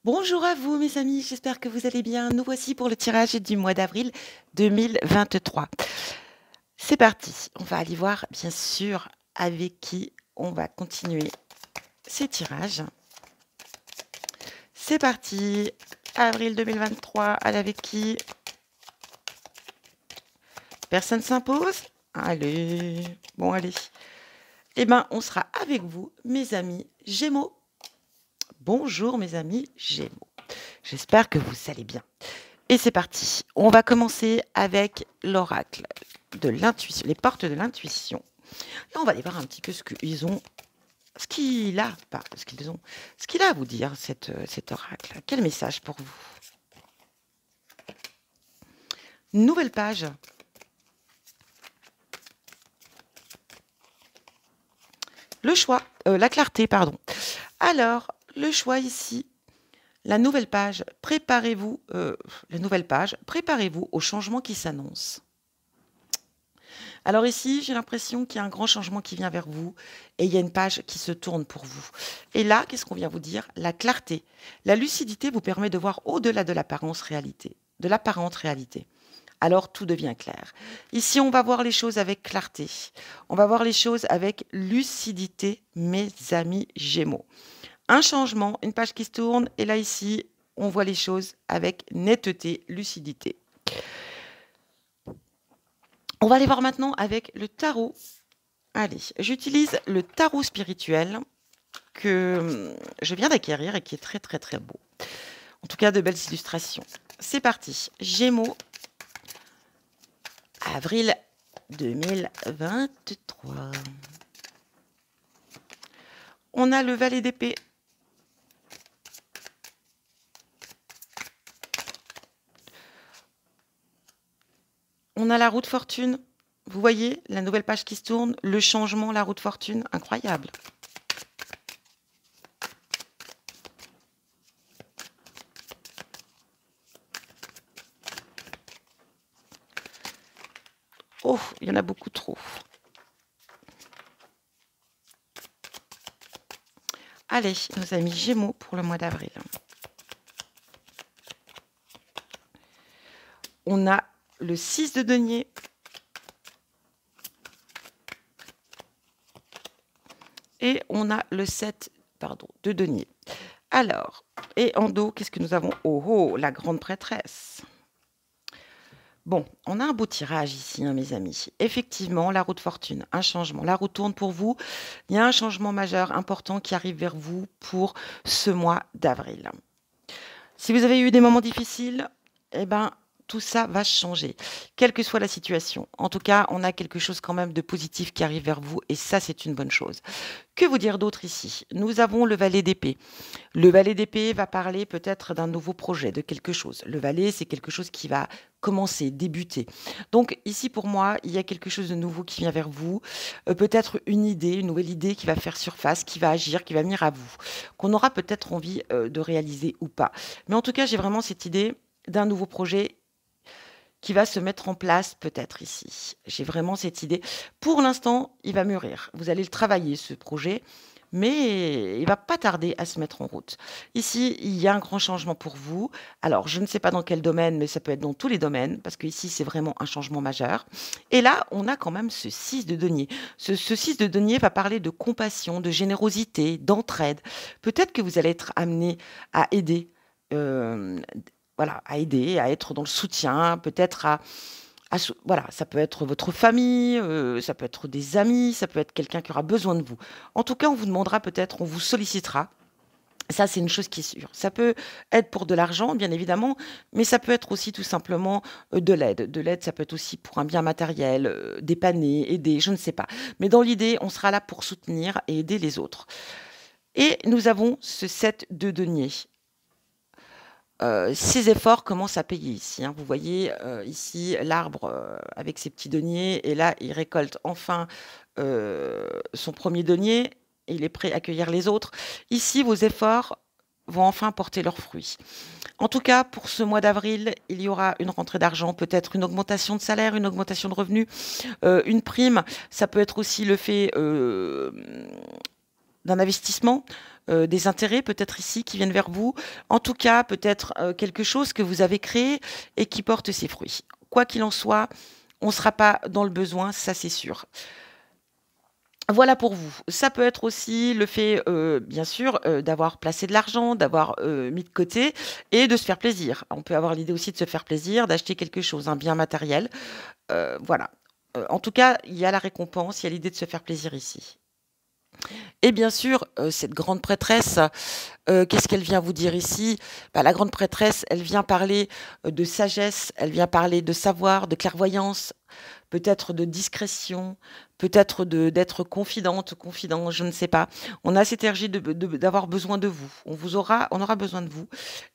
Bonjour à vous mes amis, j'espère que vous allez bien. Nous voici pour le tirage du mois d'avril 2023. C'est parti, on va aller voir bien sûr avec qui on va continuer ces tirages. C'est parti, avril 2023, avec qui? Personne s'impose? Allez, bon allez. Eh bien, on sera avec vous, mes amis Gémeaux. Bonjour mes amis Gémeaux. J'espère que vous allez bien. Et c'est parti. On va commencer avec l'oracle de l'intuition, les portes de l'intuition. Et on va aller voir un petit peu ce qu'ils ont, ce qu'il a, pas ce qu'ils ont, ce qu'il a à vous dire, cet oracle. Quel message pour vous? Nouvelle page. Le choix, la clarté, pardon. Alors, le choix ici, la nouvelle page, préparez-vous, préparez-vous au changement qui s'annonce. Alors ici, j'ai l'impression qu'il y a un grand changement qui vient vers vous et il y a une page qui se tourne pour vous. Et là, qu'est-ce qu'on vient vous dire? La clarté. La lucidité vous permet de voir au-delà de l'apparente réalité. Alors tout devient clair. Ici, on va voir les choses avec clarté. On va voir les choses avec lucidité, mes amis Gémeaux. Un changement, une page qui se tourne, et là ici, on voit les choses avec netteté, lucidité. On va aller voir maintenant avec le tarot. Allez, j'utilise le tarot spirituel que je viens d'acquérir et qui est très très très beau. En tout cas, de belles illustrations. C'est parti. Gémeaux, avril 2023. On a le valet d'épée. On a la roue de fortune. Vous voyez la nouvelle page qui se tourne, le changement, la roue de fortune, incroyable. Oh, il y en a beaucoup trop. Allez, nos amis Gémeaux pour le mois d'avril. On a le 6 de denier. Et on a le 7, de denier. Alors, et en dos, qu'est-ce que nous avons? Oh, oh, la grande prêtresse. Bon, on a un beau tirage ici, hein, mes amis. Effectivement, la roue de fortune, un changement. La roue tourne pour vous. Il y a un changement majeur, important qui arrive vers vous pour ce mois d'avril. Si vous avez eu des moments difficiles, eh ben, tout ça va changer, quelle que soit la situation. En tout cas, on a quelque chose quand même de positif qui arrive vers vous et ça, c'est une bonne chose. Que vous dire d'autre ici? Nous avons le valet d'épée. Le valet d'épée va parler peut-être d'un nouveau projet, de quelque chose. Le valet, c'est quelque chose qui va commencer, débuter. Donc ici, pour moi, il y a quelque chose de nouveau qui vient vers vous. Peut-être une idée, une nouvelle idée qui va faire surface, qui va agir, qui va venir à vous, qu'on aura peut-être envie de réaliser ou pas. Mais en tout cas, j'ai vraiment cette idée d'un nouveau projet qui va se mettre en place peut-être ici. J'ai vraiment cette idée. Pour l'instant, il va mûrir. Vous allez le travailler, ce projet, mais il va pas tarder à se mettre en route. Ici, il y a un grand changement pour vous. Alors, je ne sais pas dans quel domaine, mais ça peut être dans tous les domaines, parce qu'ici, c'est vraiment un changement majeur. Et là, on a quand même ce 6 de denier. Ce 6 de denier va parler de compassion, de générosité, d'entraide. Peut-être que vous allez être amené à aider voilà, à aider, à être dans le soutien, peut-être voilà, ça peut être votre famille, ça peut être des amis, ça peut être quelqu'un qui aura besoin de vous. En tout cas, on vous demandera peut-être, on vous sollicitera. Ça, c'est une chose qui est sûre. Ça peut être pour de l'argent, bien évidemment, mais ça peut être aussi tout simplement de l'aide. De l'aide, ça peut être aussi pour un bien matériel, dépanner, aider, je ne sais pas. Mais dans l'idée, on sera là pour soutenir et aider les autres. Et nous avons ce 7 de denier. Ces efforts commencent à payer ici, hein. Vous voyez ici l'arbre avec ses petits deniers et là il récolte enfin son premier denier et il est prêt à accueillir les autres. Ici vos efforts vont enfin porter leurs fruits. En tout cas pour ce mois d'avril, il y aura une rentrée d'argent, peut-être une augmentation de salaire, une augmentation de revenus, une prime. Ça peut être aussi le fait d'un investissement, des intérêts peut-être ici qui viennent vers vous. En tout cas, peut-être quelque chose que vous avez créé et qui porte ses fruits. Quoi qu'il en soit, on ne sera pas dans le besoin, ça c'est sûr. Voilà pour vous. Ça peut être aussi le fait, bien sûr, d'avoir placé de l'argent, d'avoir, mis de côté et de se faire plaisir. On peut avoir l'idée aussi de se faire plaisir, d'acheter quelque chose, un bien matériel, voilà. En tout cas, il y a la récompense, il y a l'idée de se faire plaisir ici. Et bien sûr, cette grande prêtresse, qu'est-ce qu'elle vient vous dire ici? Bah, la grande prêtresse, elle vient parler, de sagesse, elle vient parler de savoir, de clairvoyance, peut-être de discrétion, peut-être d'être confidente, confident, je ne sais pas. On a cette énergie d'avoir besoin de vous. On aura besoin de vous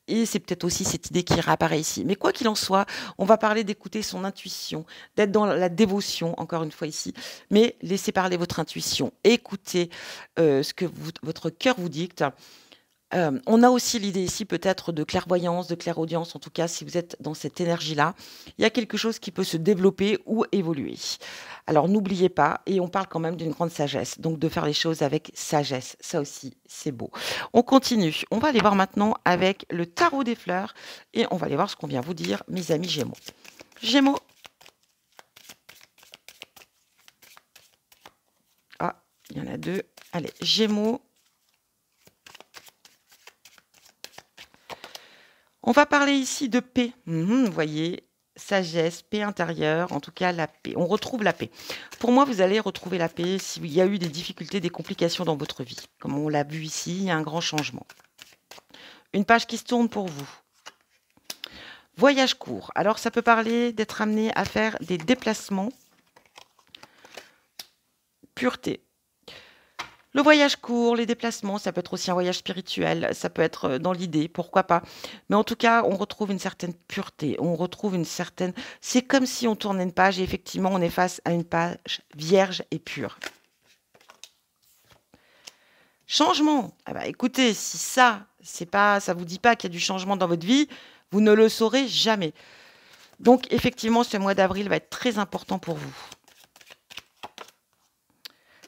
et c'est peut-être aussi cette idée qui réapparaît ici. Mais quoi qu'il en soit, on va parler d'écouter son intuition, d'être dans la dévotion, encore une fois ici, mais laissez parler votre intuition, écoutez, ce que votre cœur vous dicte. On a aussi l'idée ici peut-être de clairvoyance, de clairaudience, en tout cas si vous êtes dans cette énergie-là, il y a quelque chose qui peut se développer ou évoluer. Alors n'oubliez pas, et on parle quand même d'une grande sagesse, donc de faire les choses avec sagesse, ça aussi c'est beau. On continue, on va aller voir maintenant avec le tarot des fleurs, et on va aller voir ce qu'on vient vous dire, mes amis Gémeaux. Gémeaux. Ah, il y en a deux. Allez, Gémeaux. On va parler ici de paix. Vous voyez, sagesse, paix intérieure, en tout cas la paix. On retrouve la paix. Pour moi, vous allez retrouver la paix s'il y a eu des difficultés, des complications dans votre vie. Comme on l'a vu ici, il y a un grand changement. Une page qui se tourne pour vous. Voyage court. Alors, ça peut parler d'être amené à faire des déplacements. Pureté. Le voyage court, les déplacements, ça peut être aussi un voyage spirituel, ça peut être dans l'idée, pourquoi pas. Mais en tout cas, on retrouve une certaine pureté, on retrouve une certaine... C'est comme si on tournait une page et effectivement, on est face à une page vierge et pure. Changement. Ah bah, écoutez, si ça, ça vous dit pas qu'il y a du changement dans votre vie, vous ne le saurez jamais. Donc, effectivement, ce mois d'avril va être très important pour vous.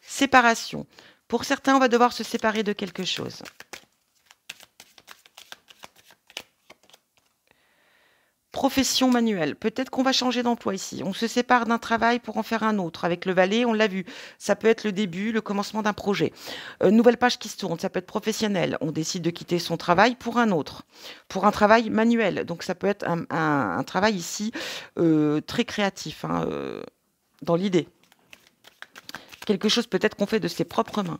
Séparation. Pour certains, on va devoir se séparer de quelque chose. Profession manuelle. Peut-être qu'on va changer d'emploi ici. On se sépare d'un travail pour en faire un autre. Avec le valet, on l'a vu. Ça peut être le début, le commencement d'un projet. Nouvelle page qui se tourne. Ça peut être professionnel. On décide de quitter son travail pour un autre. Pour un travail manuel. Donc ça peut être un travail ici très créatif, hein, dans l'idée. Quelque chose peut-être qu'on fait de ses propres mains.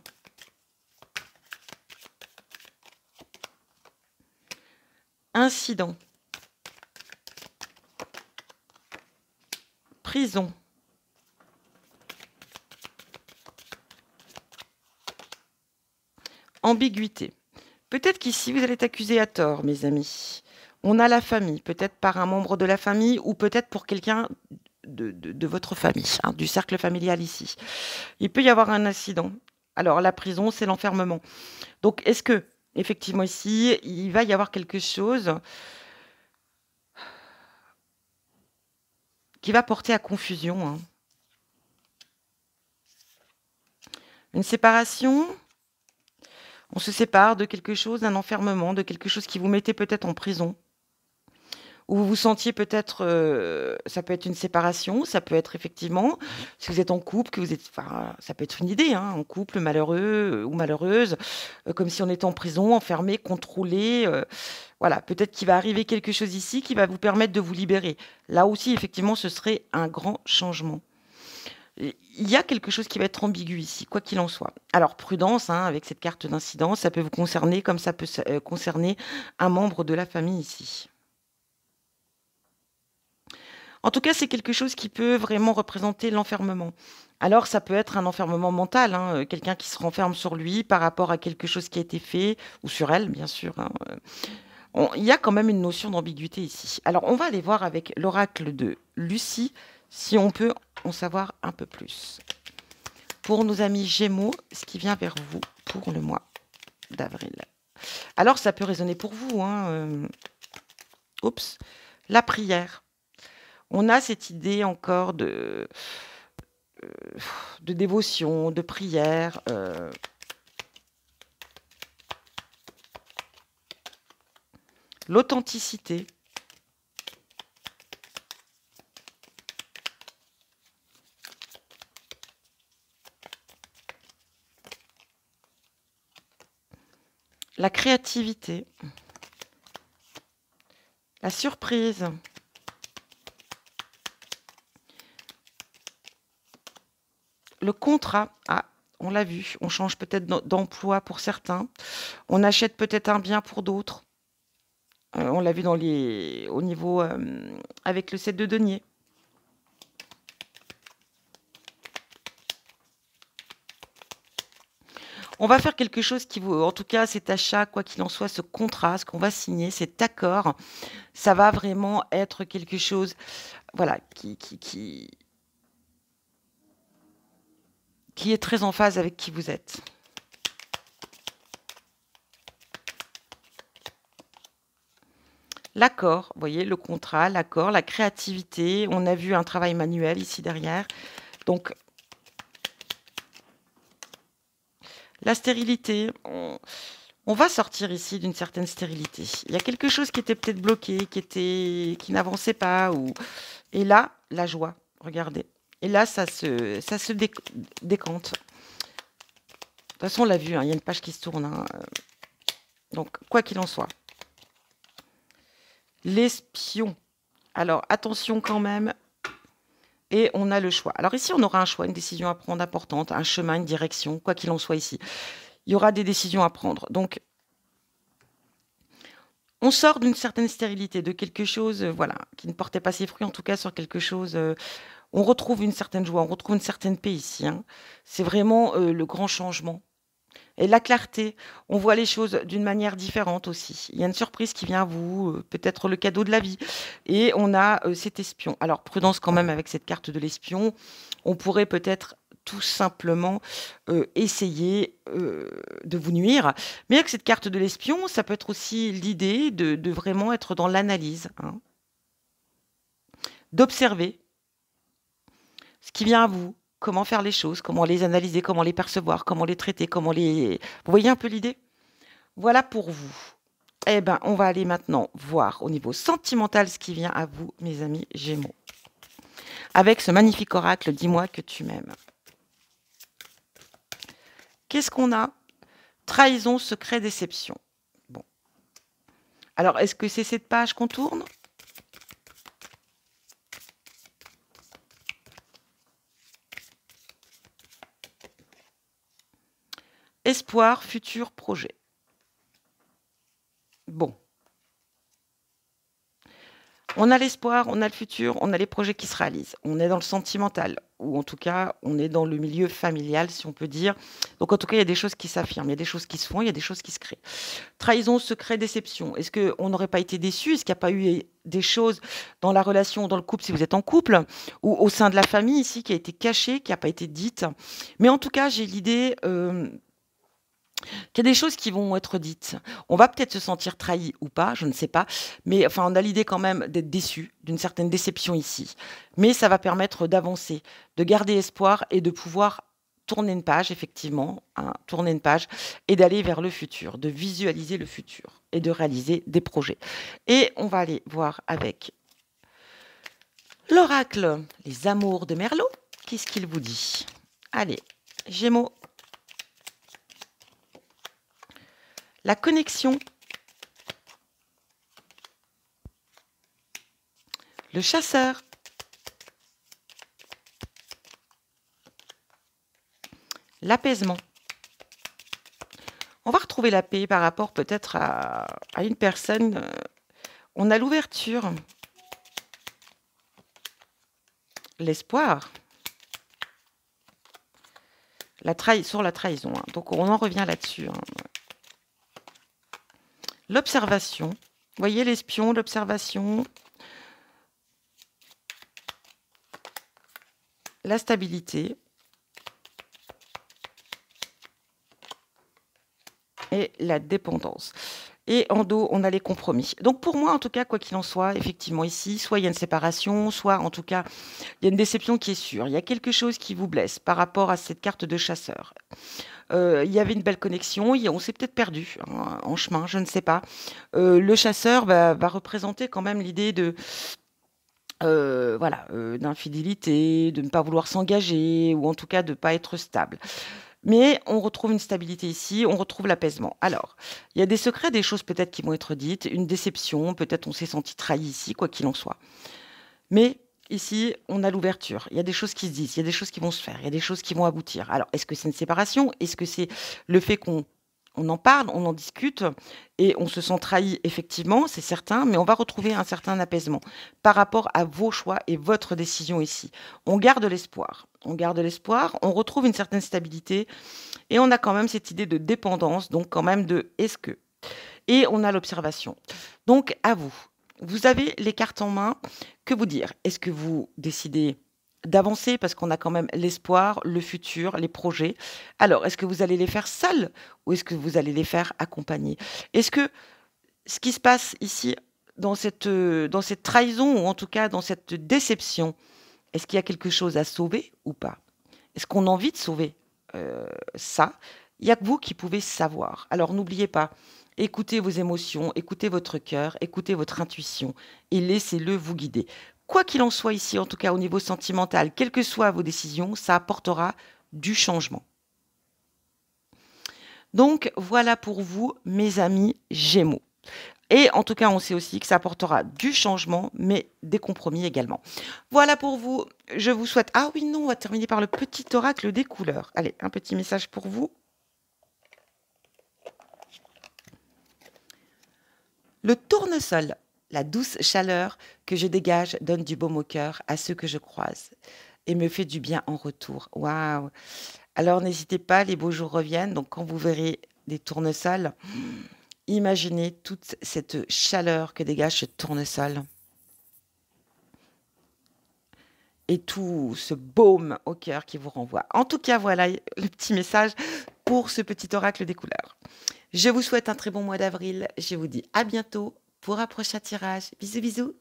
Incident. Prison. Ambiguïté. Peut-être qu'ici, vous allez être accusé à tort, mes amis. On a la famille, peut-être par un membre de la famille ou peut-être pour quelqu'un de votre famille, hein, du cercle familial ici. Il peut y avoir un incident. Alors, la prison, c'est l'enfermement. Donc, est-ce que, effectivement, ici, il va y avoir quelque chose qui va porter à confusion, hein. Une séparation, on se sépare de quelque chose, d'un enfermement, de quelque chose qui vous mettait peut-être en prison. Ou vous vous sentiez peut-être, ça peut être une séparation, ça peut être effectivement, si vous êtes en couple, que vous êtes, enfin, ça peut être une idée, hein, en couple, malheureux ou malheureuse, comme si on était en prison, enfermé, contrôlé. Voilà, peut-être qu'il va arriver quelque chose ici qui va vous permettre de vous libérer. Là aussi, effectivement, ce serait un grand changement. Il y a quelque chose qui va être ambigu ici, quoi qu'il en soit. Alors, prudence, hein, avec cette carte d'incidence, ça peut vous concerner comme ça peut concerner un membre de la famille ici. En tout cas, c'est quelque chose qui peut vraiment représenter l'enfermement. Alors, ça peut être un enfermement mental, hein, quelqu'un qui se renferme sur lui par rapport à quelque chose qui a été fait, ou sur elle, bien sûr, hein. Il y a quand même une notion d'ambiguïté ici. Alors, on va aller voir avec l'oracle de Lucie, si on peut en savoir un peu plus. Pour nos amis Gémeaux, ce qui vient vers vous pour le mois d'avril. Alors, ça peut résonner pour vous, hein, oups, la prière. On a cette idée encore de dévotion, de prière. l'authenticité, la créativité, la surprise, le contrat. Ah, on l'a vu, on change peut-être d'emploi pour certains, on achète peut-être un bien pour d'autres. On l'a vu au niveau avec le 7 de denier. On va faire quelque chose qui vous, en tout cas, cet achat, quoi qu'il en soit, ce contrat, ce qu'on va signer, cet accord, ça va vraiment être quelque chose, voilà, qui est très en phase avec qui vous êtes. L'accord, vous voyez, le contrat, l'accord, la créativité. On a vu un travail manuel ici derrière. Donc, la stérilité, on va sortir ici d'une certaine stérilité. Il y a quelque chose qui était peut-être bloqué, qui n'avançait pas. Et là, la joie, regardez. Et là, ça se décante. De toute façon, on l'a vu, hein, il y a une page qui se tourne. Hein. Donc, quoi qu'il en soit. L'espion. Alors, attention quand même. Et on a le choix. Alors ici, on aura un choix, une décision à prendre importante, un chemin, une direction, quoi qu'il en soit ici. Il y aura des décisions à prendre. Donc, on sort d'une certaine stérilité, de quelque chose voilà, qui ne portait pas ses fruits, en tout cas sur quelque chose. On retrouve une certaine joie, on retrouve une certaine paix ici. Hein. C'est vraiment le grand changement. Et la clarté, on voit les choses d'une manière différente aussi. Il y a une surprise qui vient à vous, peut-être le cadeau de la vie. Et on a cet espion. Alors, prudence quand même avec cette carte de l'espion. On pourrait peut-être tout simplement essayer de vous nuire. Mais avec cette carte de l'espion, ça peut être aussi l'idée de vraiment être dans l'analyse. Hein. D'observer ce qui vient à vous. Comment faire les choses, comment les analyser, comment les percevoir, comment les traiter, comment les... Vous voyez un peu l'idée? Voilà pour vous. Eh bien, on va aller maintenant voir au niveau sentimental ce qui vient à vous, mes amis Gémeaux. Avec ce magnifique oracle, dis-moi que tu m'aimes. Qu'est-ce qu'on a? Trahison, secret, déception. Bon. Alors, est-ce que c'est cette page qu'on tourne? Espoir, futur, projet. Bon. On a l'espoir, on a le futur, on a les projets qui se réalisent. On est dans le sentimental, ou en tout cas, on est dans le milieu familial, si on peut dire. Donc, en tout cas, il y a des choses qui s'affirment, il y a des choses qui se font, il y a des choses qui se créent. Trahison, secret, déception. Est-ce qu'on n'aurait pas été déçu? Est-ce qu'il n'y a pas eu des choses dans la relation, dans le couple, si vous êtes en couple, ou au sein de la famille ici, qui a été cachée, qui n'a pas été dite? Mais en tout cas, j'ai l'idée... qu'il y a des choses qui vont être dites. On va peut-être se sentir trahi ou pas, je ne sais pas. Mais enfin, on a l'idée quand même d'être déçu, d'une certaine déception ici. Mais ça va permettre d'avancer, de garder espoir et de pouvoir tourner une page, effectivement, hein, tourner une page et d'aller vers le futur, de visualiser le futur et de réaliser des projets. Et on va aller voir avec l'oracle, les amours de Merlot. Qu'est-ce qu'il vous dit? Allez, Gémeaux. La connexion, le chasseur, l'apaisement. On va retrouver la paix par rapport peut-être à une personne. On a l'ouverture, l'espoir, sur la trahison. Hein. Donc on en revient là-dessus. Hein. L'observation. Vous voyez l'espion, l'observation. La stabilité. Et la dépendance. Et en dos, on a les compromis. Donc pour moi, en tout cas, quoi qu'il en soit, effectivement, ici, soit il y a une séparation, soit en tout cas, il y a une déception qui est sûre. Il y a quelque chose qui vous blesse par rapport à cette carte de chasseur. il y avait une belle connexion, on s'est peut-être perdu hein, en chemin, je ne sais pas. Le chasseur va représenter quand même l'idée de voilà, d'infidélité, de ne pas vouloir s'engager ou en tout cas de ne pas être stable. Mais on retrouve une stabilité ici, on retrouve l'apaisement. Alors, il y a des secrets, des choses peut-être qui vont être dites, une déception, peut-être on s'est senti trahi ici, quoi qu'il en soit. Mais ici, on a l'ouverture. Il y a des choses qui se disent, il y a des choses qui vont se faire, il y a des choses qui vont aboutir. Alors, est-ce que c'est une séparation? Est-ce que c'est le fait qu'on en parle, on en discute et on se sent trahi effectivement, c'est certain, mais on va retrouver un certain apaisement par rapport à vos choix et votre décision ici. On garde l'espoir. On garde l'espoir, on retrouve une certaine stabilité et on a quand même cette idée de dépendance, donc quand même de est-ce que. Et on a l'observation. Donc à vous. Vous avez les cartes en main. Que vous dire? Est-ce que vous décidez d'avancer parce qu'on a quand même l'espoir, le futur, les projets? Alors, est-ce que vous allez les faire seuls ou est-ce que vous allez les faire accompagnés? Est-ce que ce qui se passe ici dans cette trahison ou en tout cas dans cette déception, est-ce qu'il y a quelque chose à sauver ou pas? Est-ce qu'on a envie de sauver ça? Il y a que vous qui pouvez savoir. Alors n'oubliez pas, écoutez vos émotions, écoutez votre cœur, écoutez votre intuition et laissez-le vous guider. Quoi qu'il en soit ici, en tout cas au niveau sentimental, quelles que soient vos décisions, ça apportera du changement. Donc voilà pour vous, mes amis Gémeaux. Et en tout cas, on sait aussi que ça apportera du changement, mais des compromis également. Voilà pour vous. Je vous souhaite... Ah oui, non, on va terminer par le petit oracle des couleurs. Allez, un petit message pour vous. Le tournesol, la douce chaleur que je dégage donne du baume au cœur à ceux que je croise et me fait du bien en retour. Waouh! Alors n'hésitez pas, les beaux jours reviennent. Donc quand vous verrez des tournesols, imaginez toute cette chaleur que dégage ce tournesol et tout ce baume au cœur qui vous renvoie. En tout cas, voilà le petit message pour ce petit oracle des couleurs. Je vous souhaite un très bon mois d'avril. Je vous dis à bientôt pour un prochain tirage. Bisous, bisous.